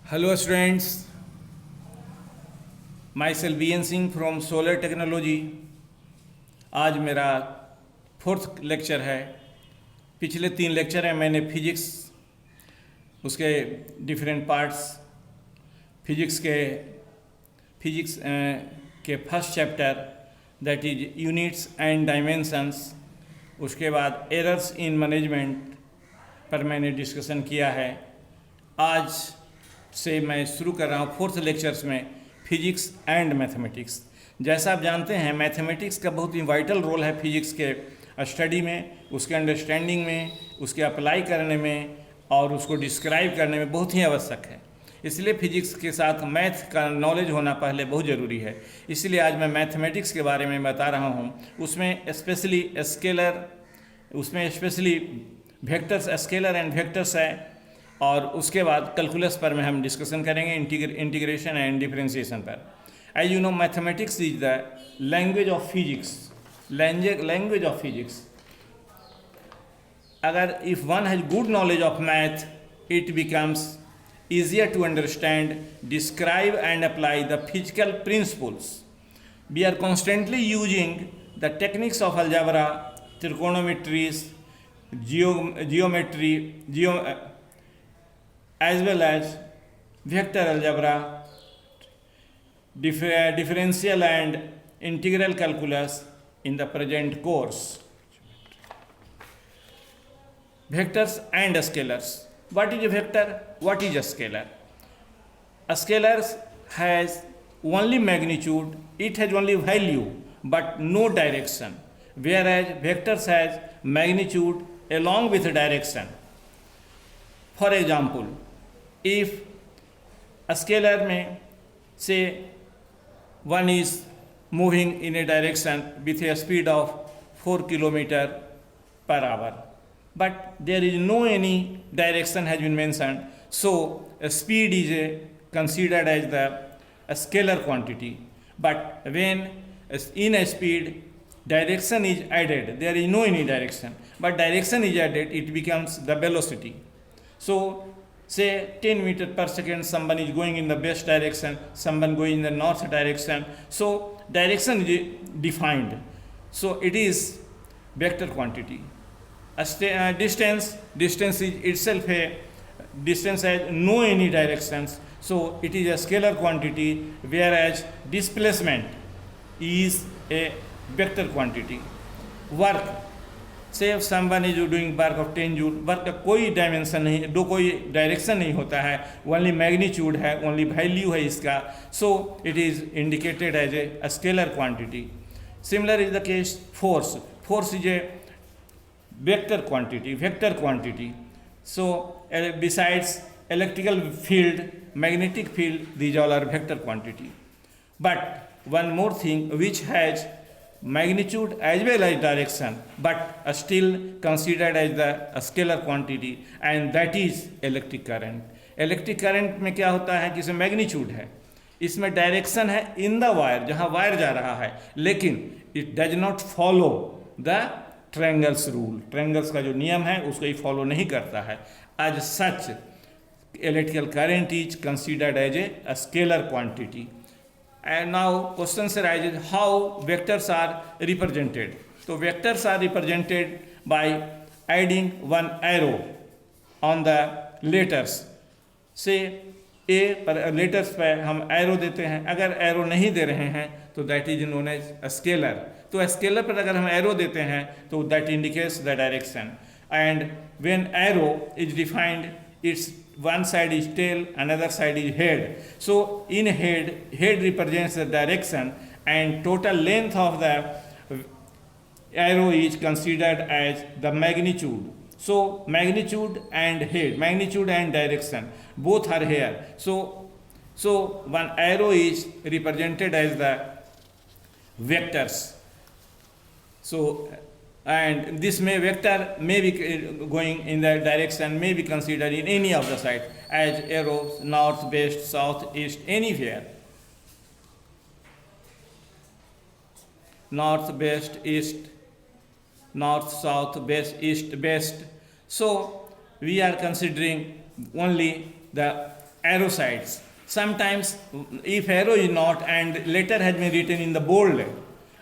Hello students, myself BN Singh from solar technology. आज मेरा fourth lecture है। पिछले 3 लेक्चर हैं मैंने फिजिक्स उसके डिफरेंट पार्ट्स फिजिक्स के first chapter that is units and dimensions, उसके बाद एरर्स इन मैनेजमेंट पर मैंने डिस्कशन किया है। आज से मैं शुरू कर रहा हूँ फोर्थ लेक्चर्स में फिजिक्स एंड मैथमेटिक्स। जैसा आप जानते हैं मैथमेटिक्स का बहुत ही वाइटल रोल है फिजिक्स के स्टडी में, उसके अंडरस्टैंडिंग में, उसके अप्लाई करने में और उसको डिस्क्राइब करने में बहुत ही आवश्यक है। इसलिए फिजिक्स के साथ मैथ का नॉलेज होना पहले बहुत ज़रूरी है। इसलिए आज मैं मैथमेटिक्स के बारे में बता रहा हूँ। उसमें specially vectors, scalar and vectors है, और उसके बाद कैलकुलस पर में हम डिस्कशन करेंगे, इंटीग्रेशन एंड डिफरेंशिएशन पर। As you know mathematics is the language of physics. Language of physics, अगर if one has good knowledge of math it becomes easier to understand, describe and apply the physical principles. We are constantly using the techniques of algebra, trigonometries, geometry, as well as vector algebra, differential and integral calculus in the present course. Vectors and scalars. What is a vector? What is a scalar? A scalar has only magnitude, it has only value but no direction, whereas vectors has magnitude along with direction. For example, if a scalar में say one is moving in a direction with a speed of 4 km/h, but there is no any direction has been mentioned, so a speed is considered as the scalar quantity. But when in a speed direction is added, there is no any direction, but direction is added, it becomes the velocity. So say 10 meters per second, someone is going in the west direction, someone going in the north direction, so direction is defined, so it is vector quantity. Distance is itself a distance has no any directions, so it is a scalar quantity, whereas displacement is a vector quantity. Work, say if someone is doing work of 10 joule, work का कोई dimension नहीं, कोई direction नहीं होता है, only magnitude है, only value है इसका, so it is indicated as a scalar quantity. Similar is the case force is a vector quantity. So besides electrical field, magnetic field, these all are vector quantity. But one more thing which has magnitude as well as direction but still considered as the scalar quantity, and that is electric current. Electric current में क्या होता है कि इसमें magnitude है, इसमें direction है in the wire, जहाँ वायर जा रहा है, लेकिन it does not follow the triangles rule, triangles का जो नियम है उसको ये फॉलो नहीं करता है. As such electrical current is considered as a scalar quantity. And now question से raise how vectors are represented. तो vectors are represented by adding one arrow on the letters. Say A पर letters पर हम arrow देते हैं, अगर arrow नहीं दे रहे हैं तो that is known as scalar. तो स्केलर पर अगर हम एरो देते हैं तो that indicates the direction. And when arrow is defined, it's one side is tail, another side is head. So in head represents the direction, and total length of the arrow is considered as the magnitude. So magnitude and direction both are here. So one arrow is represented as the vectors. So and this vector may be going in the direction, may be considered in any of the side as arrows, north, west, south, east, anywhere. North, west, east, north, south, west, east, west. So we are considering only the arrow sides. Sometimes if arrow is not and letter has been written in the bold,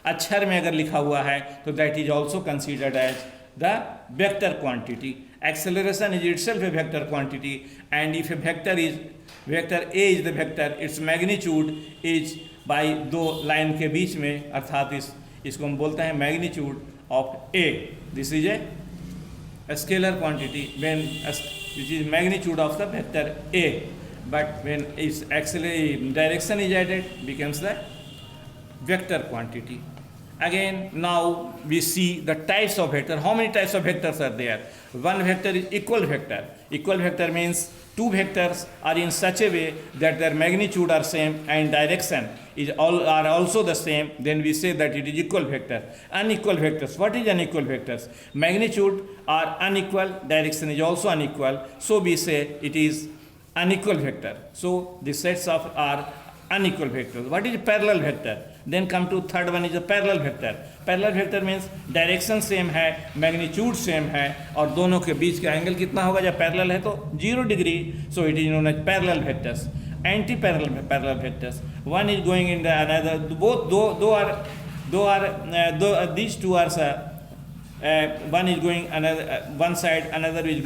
अक्षर में अगर लिखा हुआ है तो that is also considered as the vector quantity. Acceleration is itself a vector quantity, and if a vector A is the vector, its magnitude is by दो line के बीच में, अर्थात इसको हम बोलते हैं magnitude of A. This is a scalar quantity which is magnitude of the vector A. But when its direction is added, becomes the vector quantity. Again, now we see the types of vector. How many types of vectors are there? One vector is equal vector. Equal vector means two vectors are in such a way that their magnitude are same and direction are also the same. Then we say that it is equal vector. Unequal vectors. What is unequal vectors? Magnitude are unequal, direction is also unequal. So we say it is unequal vector. So the sets of are unequal vectors. What is parallel vector? Then come to third one is a parallel vector. Parallel vector means direction same है, magnitude same है, और दोनों के बीच का angle कितना होगा? जब parallel है तो 0 degree. So it is known as parallel vectors. Anti-parallel vectors. One is going in the another. These two are one is going another one side, another is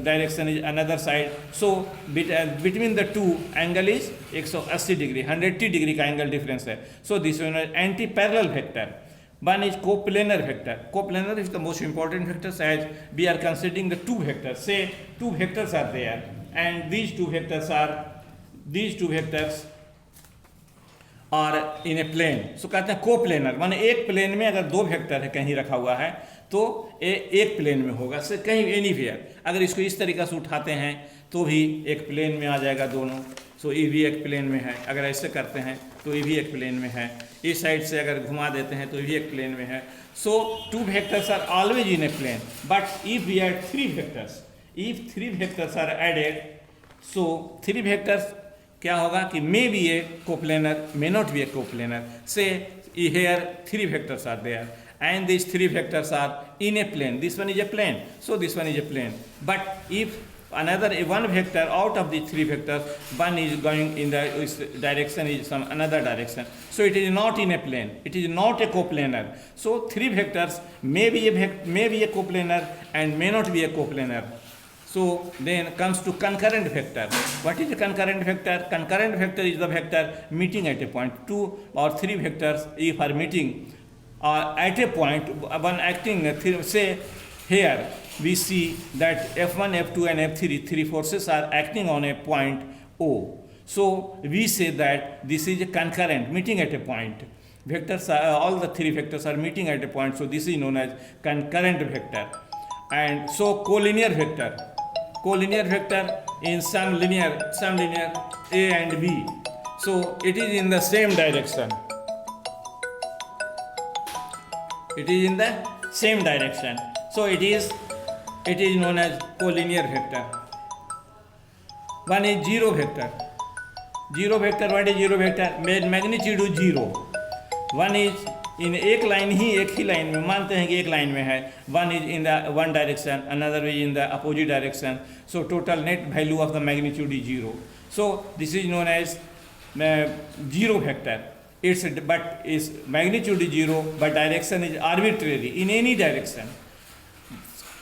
direction is another side. So between the two angle is 180 degree, 180 degree का angle difference है. So this one is anti-parallel vector. One is coplanar vector. Coplanar is the most important vector, as we are considering the two vectors. Say two vectors are there, and these two vectors और इन a plane. सो कहते हैं coplanar, माने एक plane में अगर दो vector है कहीं रखा हुआ है तो एक प्लेन में होगा. से कहीं एनीवेयर अगर इसको इस तरीक़ा से उठाते हैं तो भी एक प्लेन में आ जाएगा दोनों. सो ये भी एक प्लेन में है. अगर ऐसे करते हैं तो ये भी एक प्लेन में है. इस साइड से अगर घुमा देते हैं तो ये भी एक प्लेन में है. So two vectors are always in a plane. But if we add three vectors are added, so three vectors क्या होगा कि may be a coplanar, may not be a coplanar. Say here three vectors are there, and these three vectors are in a plane. This one is a plane, so this one is a plane. But if one vector out of the three vectors, one is going in the direction is some another direction, so it is not in a plane, it is not a coplanar. So three vectors may be a coplanar and may not be a coplanar. So then comes to concurrent vector. What is a concurrent vector? Concurrent vector is the vector meeting at a point. Two or three vectors if are meeting at a point, one acting, say here we see that F1, F2 and F3, three forces are acting on a point O. So we say that this is a concurrent, meeting at a point. Vectors are, all the three vectors are meeting at a point, so this is known as concurrent vector. And so collinear vector in some linear A and B. So it is in the same direction. It is in the same direction. So it is known as collinear vector. One is zero vector. What is zero vector? Magnitude is 0. One is in एक ही line में मानते हैं कि एक line में है. One is in the one direction, another is in the opposite direction. So total net value of the magnitude is 0. So this is known as zero vector. Its magnitude is 0, but direction is arbitrary in any direction.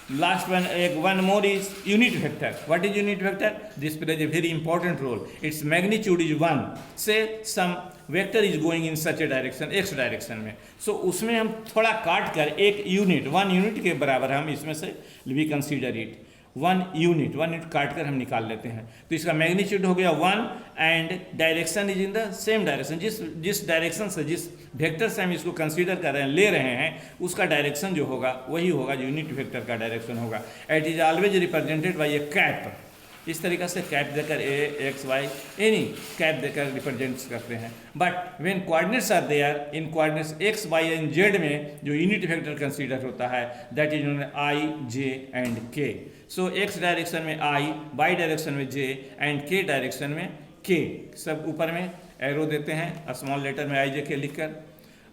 Last one more is unit vector. What is unit vector? This plays a very important role. Its magnitude is 1. Say some vector is going in such a direction, x direction में. So उसमें हम थोड़ा काट कर एक unit, 1 unit के बराबर हम इसमें से we consider it. 1 यूनिट काट कर हम निकाल लेते हैं. तो इसका मैग्नीट्यूड हो गया 1 and direction is in the same direction. जिस डायरेक्शन से, जिस वेक्टर से हम इसको कंसीडर कर रहे हैं, ले रहे हैं, उसका डायरेक्शन जो होगा वही होगा जो यूनिट वेक्टर का डायरेक्शन होगा. It is always represented by a cap. इस तरीक़े से कैप देकर a x y any cap देकर रिप्रेजेंट करते हैं. But when coordinates are there, इन coordinates x y and z में जो यूनिट वेक्टर कंसीडर होता है that is known I, J and K. So x direction में आई, वाई डायरेक्शन में जे एंड के डायरेक्शन में के. सब ऊपर में एरो देते हैं स्मॉल लेटर में आई जे के लिखकर.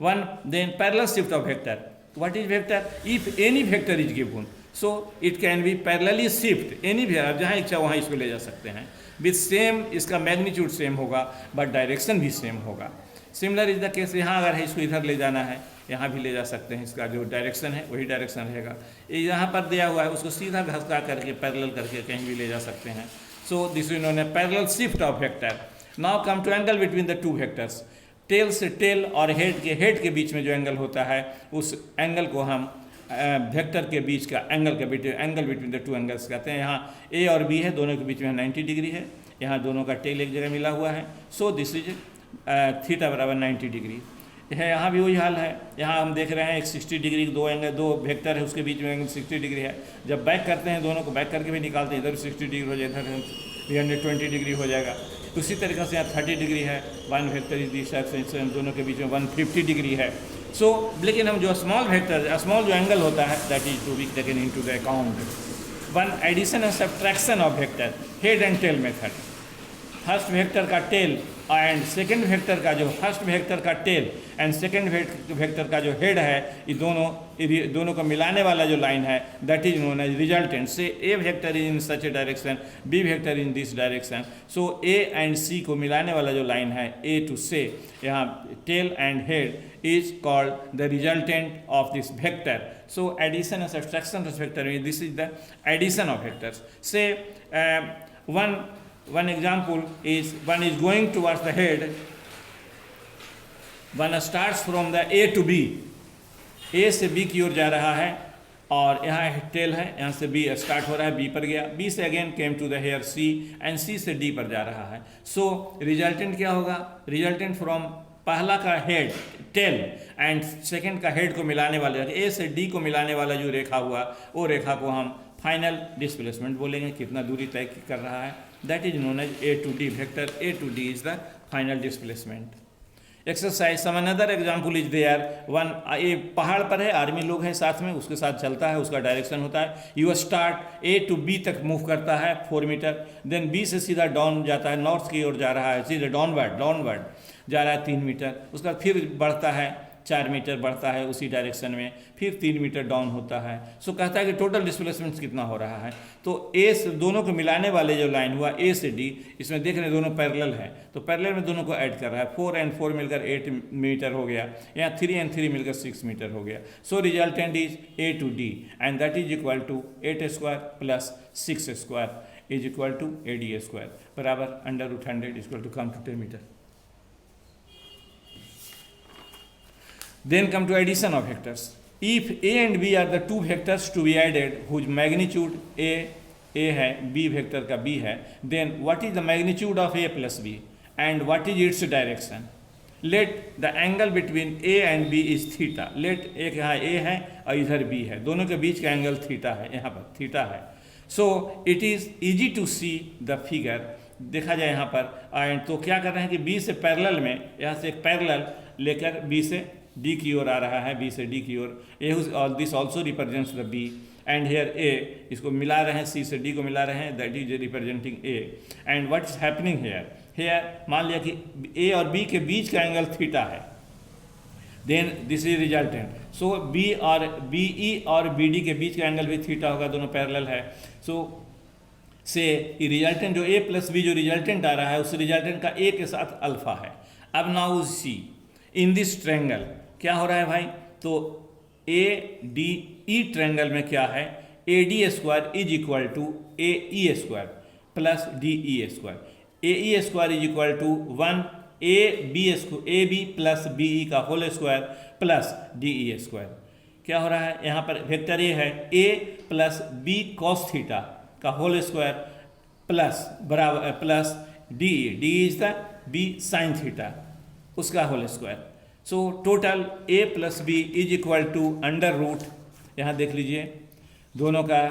One then parallel shift of vector. What is vector? If any vector is given, so it can be parallelly shift any भी, आप जहाँ इच्छा वहाँ इसको ले जा सकते हैं विथ सेम, इसका मैग्नीट्यूड सेम होगा बट डायरेक्शन भी सेम होगा। सिमिलर इज द केस, यहाँ अगर है इसको इधर ले जाना है, यहाँ भी ले जा सकते हैं, इसका जो डायरेक्शन है वही डायरेक्शन रहेगा। ये यहाँ पर दिया हुआ है उसको सीधा घसका करके पैरेलल करके कहीं भी ले जा सकते हैं। So this is known a parallel shift of vector. Now come to angle between the two vectors. Tail से, टेल और हेड के बीच में जो एंगल होता है उस एंगल को हम वेक्टर के बीच का angle between the two angles कहते हैं। यहाँ ए और बी है, दोनों के बीच में 90 डिग्री है, यहाँ दोनों का टेल एक जगह मिला हुआ है। सो दिस इज थीटा बराबर 90 डिग्री है। यहाँ भी वही हाल है, यहाँ हम देख रहे हैं एक 60 डिग्री, दो वेक्टर है उसके बीच में एंगल 60 डिग्री है। जब बैक करते हैं दोनों को बैक करके भी निकालते हैं, इधर 60 डिग्री हो जाए, इधर 320 डिग्री हो जाएगा। उसी तरीके से यहाँ 30 डिग्री है, वन वेक्टर इस दिशा से, दोनों के बीच में 150 डिग्री है। सो लेकिन हम जो स्मॉल जो एंगल होता है that is to be taken into the account. One addition and subtraction of vector, head and tail method. First vector का टेल एंड सेकेंड वेक्टर का जो फर्स्ट वेक्टर का टेल एंड सेकेंड वेक्टर का जो head है, ये दोनों को मिलाने वाला जो लाइन है that is known as resultant. Say A vector is in such a direction, B vector in this direction. So A and C को मिलाने वाला जो लाइन है ए टू से, यहाँ tail and head is called the resultant of this vector. So addition and subtraction of vector, this is the addition of vectors. Say one example is, one is going towards the head, one starts from the A to B, A से B की ओर जा रहा है और यहाँ tell है, यहाँ से B स्टार्ट हो रहा है, B पर गया, B से again came to the here C and C से D पर जा रहा है। सो रिजल्टेंट क्या होगा? रिजल्टेंट फ्रॉम पहला का हेड टेल एंड सेकेंड का हेड को मिलाने वाले, A से D को मिलाने वाला जो रेखा हुआ, वो रेखा को हम फाइनल डिस्प्लेसमेंट बोलेंगे, कितना दूरी तय कर रहा है, that is known as A to D vector. A to D is the final displacement. Exercise some another example is there, one ये पहाड़ पर है, आर्मी लोग हैं साथ में, उसके साथ चलता है, उसका डायरेक्शन होता है, you start A to B तक मूव करता है 4 मीटर, देन B से सीधा डाउन जाता है, नॉर्थ की ओर जा रहा है, सीधा डाउनवर्ड जा रहा है 3 मीटर, उसका फिर बढ़ता है 4 मीटर बढ़ता है उसी डायरेक्शन में, फिर 3 मीटर डाउन होता है। सो कहता है कि टोटल डिस्प्लेसमेंट कितना हो रहा है। तो ए से दोनों को मिलाने वाले जो लाइन हुआ A से D, इसमें देख रहे हैं दोनों पैरेलल है, तो पैरेलल में दोनों को ऐड कर रहा है, 4 and 4 मिलकर 8 मीटर हो गया, यहाँ 3 and 3 मिलकर 6 मीटर हो गया। So resultant is A to D and that is equal to 8 square plus 6 square is equal to AD square बराबर √100 equal to come to 10 metre. Then come to addition of vectors. If A and B are the two vectors to be added whose magnitude A है, B vector का B है, then what is the magnitude of A plus B and what is its direction? Let the angle between A and B is theta. Let एक यहाँ A है और इधर B है, दोनों के बीच का एंगल थीटा है, यहाँ पर थीटा है। So it is easy to see the figure. देखा जाए यहाँ पर, एंड तो क्या कर रहे हैं कि B से पैरेलल में, यहाँ से एक पैरेलल लेकर B से D की ओर आ रहा है, B से D की ओर, this also represents the B and here A, इसको मिला रहे हैं, C से D को मिला रहे हैं, that is representing A। And what is happening here मान लिया कि A और B के बीच का एंगल थीटा है, then this is resultant. So BE और BD के बीच का एंगल भी थीटा होगा, दोनों पैरेलल है। सो से रिजल्टेंट जो A प्लस B जो रिजल्टेंट आ रहा है, उस रिजल्टेंट का A के साथ अल्फा है। अब now see in this triangle क्या हो रहा है भाई, तो ADE ट्रायंगल में क्या है, AD square is equal to AE square plus DE square. AE square is equal to 1 AB plus BE का whole square plus DE square. क्या हो रहा है, यहाँ पर वेक्टर A है, A plus B cos theta का होल स्क्वायर प्लस बराबर plus DE is the B sine theta उसका whole square. So total A plus B is equal to under root, यहाँ देख लीजिए दोनों का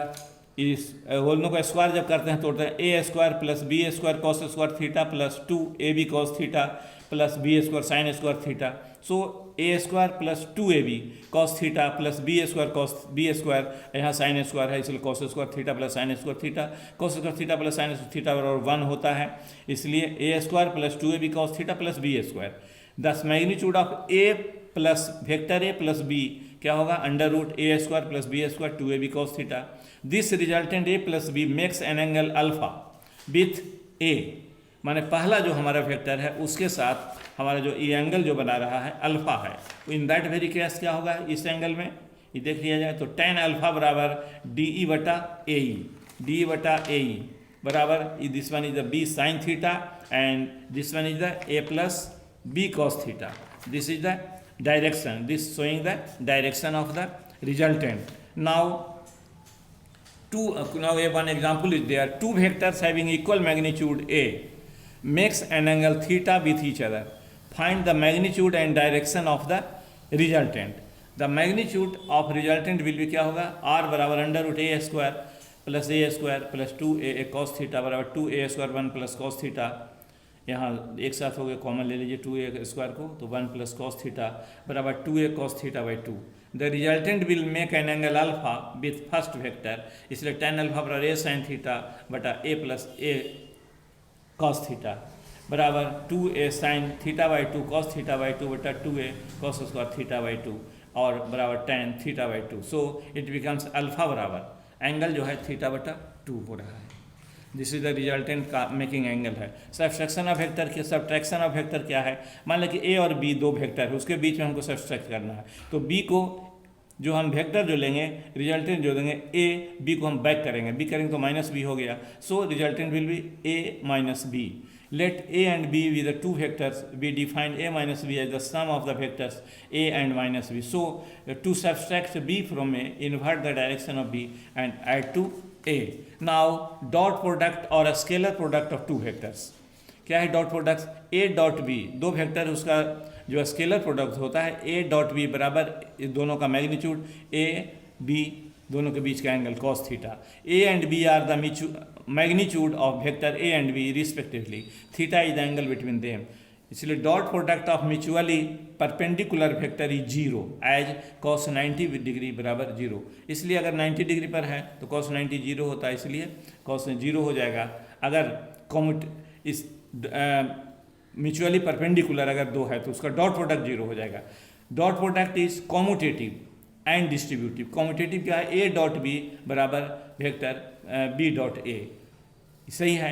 इस दोनों का स्क्वायर जब करते हैं तो होता है A square plus B square cos square theta plus 2AB cos theta plus B square sine square theta. So A square plus 2AB cos theta plus B square cos B square, यहाँ sine square है इसलिए cos square theta plus sine square theta, cos square theta plus sign theta बराबर 1 होता है, इसलिए A square plus 2AB cos theta plus B square. दस magnitude of A plus vector A plus B क्या होगा, under root A square plus B square 2ab cos theta. This resultant A plus B makes an angle alpha with A, माने पहला जो हमारा vector है उसके साथ हमारा जो ये एंगल जो बना रहा है अल्फा है, तो इन दैट वेरी केस क्या होगा इस एंगल में, ये देख लिया जाए तो tan अल्फा बराबर डी ई बटा ए ई, डी ई बटा ए ई बराबर this one is the B sine theta and this one is the A plus B cos theta. This is the direction, this showing the direction of the resultant. Now one example is there, two vectors having equal magnitude A makes an angle theta with each other. Find the magnitude and direction of the resultant. The magnitude of resultant will be क्या होगा, r बराबर under root A square plus A square plus 2a cos theta बराबर 2a square 1 plus cos theta, यहाँ एक साथ हो गए common ले लीजिए 2a स्क्वायर को, तो 1 प्लस cos थीटा बराबर 2a cos theta by 2। The resultant will make an angle alpha with first vector, इसलिए tan अल्फा बराबर a साइन थीटा बटा a plus a cos theta बराबर 2a sine theta by 2 cos theta by 2 बटा 2a cos square theta by 2 और बराबर tan theta by 2। So it becomes alpha बराबर angle जो है थीटा बटा 2 हो रहा है। दिस इज द रिजल्टेंट का मेकिंग एंगल है। सब्ट्रैक्शन ऑफ वेक्टर के, सब्ट्रैक्शन ऑफ वेक्टर क्या है, मान लें कि ए और बी दो वेक्टर है, उसके बीच में हमको सब्ट्रैक्ट करना है, तो बी को जो हम वेक्टर जो लेंगे रिजल्टेंट जो देंगे ए, बी को हम बैक करेंगे, बी करेंगे तो माइनस बी हो गया, so resultant will be A minus B. Let A and B with the two vectors we define a minus b as the sum of the vectors a and minus b. So to subtract b from a, invert the direction of b and add to a. Now dot product or a scalar product of two vectors, क्या है dot product, a dot b, दो vector उसका जो scalar product होता है a dot b बराबर दोनों का मैग्नीट्यूड a b दोनों के बीच का angle cos theta. a and b are the magnitude of vector a and b respectively, theta is the angle between them, इसलिए dot product of mutually perpendicular vector is zero as cos 90 degree बराबर zero. इसलिए अगर 90 degree पर है तो cos 90 zero होता है, इसलिए cos जीरो हो जाएगा। अगर इस म्यूचुअली परपेंडिकुलर अगर दो है तो उसका डॉट प्रोडक्ट जीरो हो जाएगा। Dot product is commutative and distributive. Commutative क्या है, ए डॉट बी बराबर वेक्टर बी डॉट ए, सही है।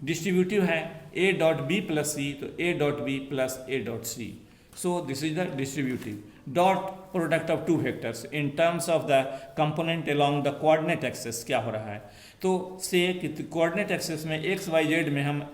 डिस्ट्रीब्यूटिव है A dot B plus C, तो A dot B plus A dot C, so this is the distributive. Dot product of two vectors in terms of the component along the coordinate axes, क्या हो रहा है, तो say coordinate axes में x y z में हम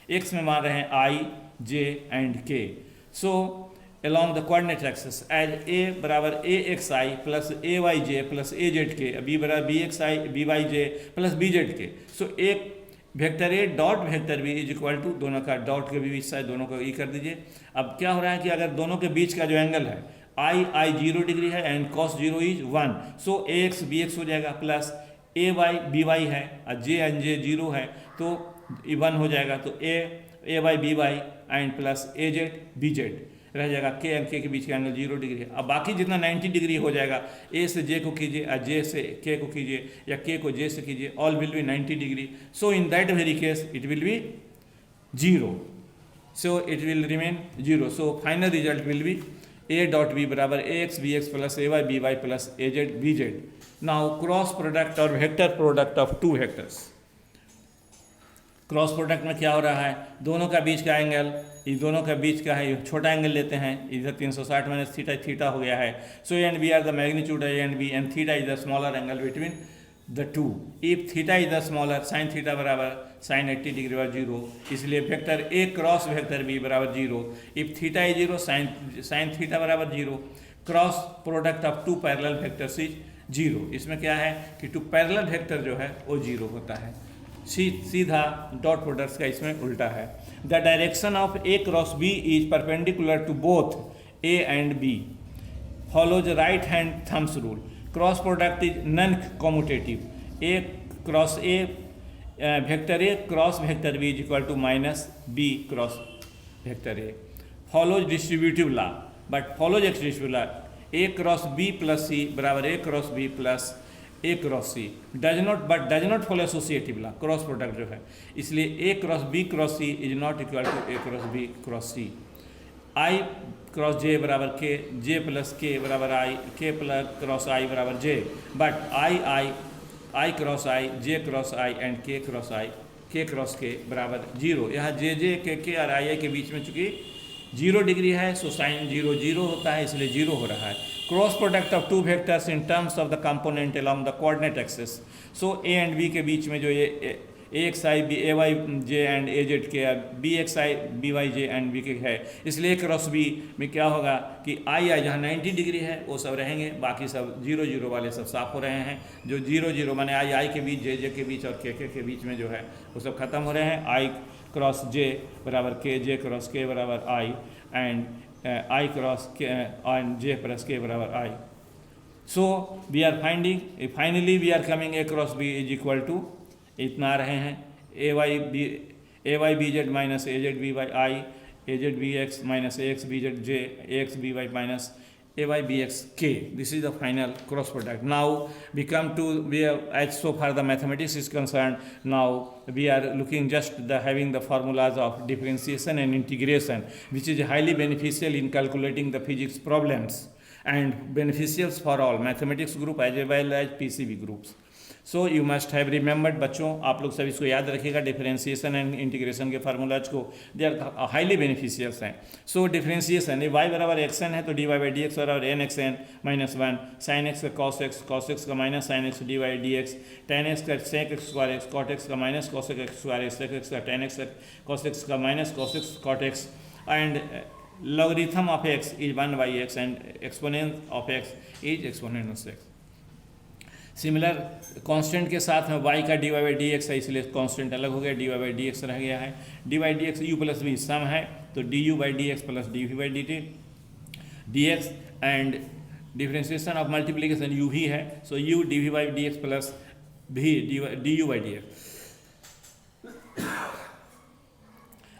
x में मान रहे हैं आई J and K, so along the coordinate axis as a बराबर A x I plus A Y J plus A Z K, B बराबर B x I B Y J plus B z K, so एक vector A dot vector B is equal to, दोनों का dot के beach side दोनों को ई कर दीजिए। अब क्या हो रहा है कि अगर दोनों के बीच का जो एंगल है आई 0 डिग्री है and cos 0 is 1, so A x B x हो जाएगा plus A Y B y है और जे एन जे 0 है तो 1 हो जाएगा, तो A Y B Y and plus A Z B Z रह जाएगा, के एंड के बीच का एंगल 0 डिग्री है। अब बाकी जितना 90 डिग्री हो जाएगा, ए से जे को कीजिए या जे से के को कीजिए या के को जे से कीजिए, all will be 90 degree, so in that very case it will be 0, so it will remain 0, so final result will be A dot B बराबर A x B X plus A Y B Y plus A Z B Z. Now cross product और vector product of two vectors, cross product में क्या हो रहा है, दोनों का बीच का एंगल, इस दोनों का बीच का है छोटा एंगल लेते हैं, इधर 360 माइनस थीटा थीटा हो गया है, so A and B are the magnitude A and B and theta is the smaller angle between the two. If theta is the smaller, sine theta बराबर साइन 80 डिग्री बराबर 0, इसलिए vector A cross vector B बराबर 0। If theta is 0 sine theta बराबर 0, cross product of two parallel vectors is 0। इसमें क्या है कि to parallel vector जो है वो 0 होता है, सीधा डॉट प्रोडक्ट्स का इसमें उल्टा है। The direction of A cross B is perpendicular to both A and B, follows right hand thumbs rule. Cross product is non commutative, A cross A vector A cross vector B is equal to minus B cross vector A. Follows distributive law but follows distributive law, A cross B plus C बराबर A cross B plus A cross C, does not follow associative law, cross product जो है, इसलिए A cross C is not equal to A cross B cross C. I cross J बराबर K, जे plus K बराबर आई, के plus cross I बराबर J, but I cross I, J cross I and K cross I, K cross K बराबर zero. यहाँ जे के और आई के बीच में चूंकि 0 डिग्री है, सो साइन 0 0 होता है, इसलिए 0 हो रहा है। Cross product of two vectors in terms of the component along the coordinate axis. So A and B के बीच में जो ये A x I B A Y J and A Z K, B x I B Y J and B K है, इसलिए cross B में क्या होगा कि आई जहाँ 90 डिग्री है वो सब रहेंगे, बाकी सब 0 0 वाले सब साफ हो रहे हैं। जो 0 0 माने आई के बीच, जे के बीच और के बीच में जो है वो सब खत्म हो रहे हैं। आई क्रॉस जे बराबर के, जे क्रॉस के बराबर I and I cross K and J plus K बराबर I. So we are finding, finally we are coming A cross B is equal to इतना आ रहे हैं A Y B Z minus A Z B Y I, A Z B X minus A x B Z J, A x B Y minus A Y B X K. This is the final cross product. Now we come to, as so far the mathematics is concerned, now we are looking just having the formulas of differentiation and integration, which is highly beneficial in calculating the physics problems and beneficial for all mathematics group as well as PCB groups. So you must have remembered, बच्चों आप लोग सब इसको याद रखिएगा, differentiation and integration के formulas को, they are highly beneficials हैं. सो डिफरेंशिएशन ये y बराबर एक्स एन है तो D Y by D X बराबर N X N minus 1, sine X का कॉस एक्स का minus sine X D Y D X, tan X का sec X square X, cot X का minus cos x square x, sec x का tan x cos x का minus cos x cot x, and logarithm of x is 1 by x and exponent of x is exponent of x. Similar constant के साथ में y का D Y by D X है, इसलिए constant अलग हो गया, D Y by D X रह गया है. D Y D X U plus V sum है तो D U by D X plus D V by D T D X, and differentiation of multiplication U V है, so U D V by D X plus V D U by D X,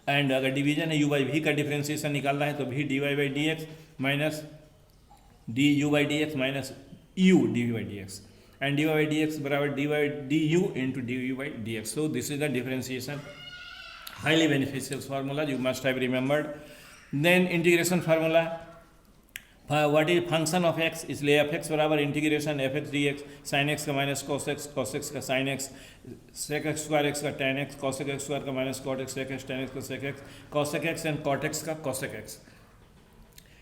and अगर division है U by V का differentiation निकालना है तो V D Y by D X minus D U by D X minus U D V by D X, and dy by dx बराबर dy du into dy by dx. So this is the differentiation, highly beneficial formula you must have remembered. Then integration formula, what is function of x, इसलिए fx बराबर integration fx dx, sin x का minus cos x का sin x, sec x square x का tan x, cos x square का minus cot x, sec x tan x का sec x, cos x एंड cot x का cos x.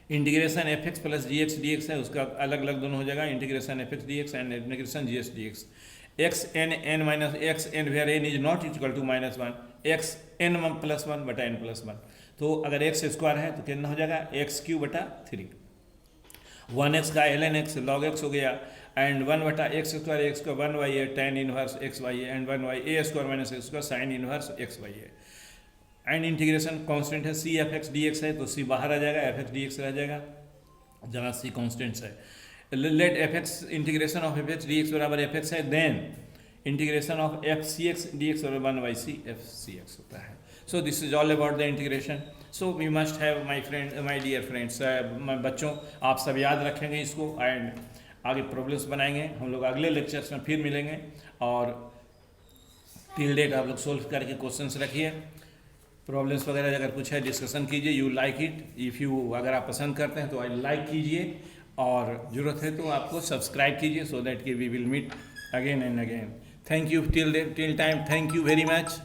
Integration F X plus G X D X है, उसका अलग अलग दोनों हो जाएगा, integration F X D X and integration G X D X. X N N minus X N where N is not equal to minus 1, X N plus 1 बटा N plus 1, तो अगर एक्स स्क्वायर है तो कितना हो जाएगा x Q बटा 3. 1x का L N X log X हो गया, एंड 1 बटा एक्स स्क्वायर एक्स का 1 वाई है टेन इनवर्स एक्स वाई है, and 1 Y A square minus X का साइन इनवर्स एक्स वाई है. एंड इंटीग्रेशन कांस्टेंट है C F X D X है तो सी बाहर आ जाएगा, एफ एक्स डी एक्स रह जाएगा जहाँ सी कांस्टेंट्स है. Let F X integration of F X D X बराबर एफ एक्स है, then integration of F C X D X बराबर 1 by C F C X होता है. So this is all about the integration. So we must have my dear friends, बच्चों आप सब याद रखेंगे इसको एंड आगे प्रॉब्लम्स बनाएंगे. हम लोग अगले लेक्चर्स में फिर मिलेंगे और टिल डेट आप लोग सोल्व करके क्वेश्चंस रखिए, प्रॉब्लम्स वगैरह अगर कुछ है डिस्कशन कीजिए. You like it, if you अगर आप पसंद करते हैं तो आई लाइक कीजिए, और ज़रूरत है तो आपको सब्सक्राइब कीजिए, सो दैट कि we will meet again and again. Thank you till time, thank you very much.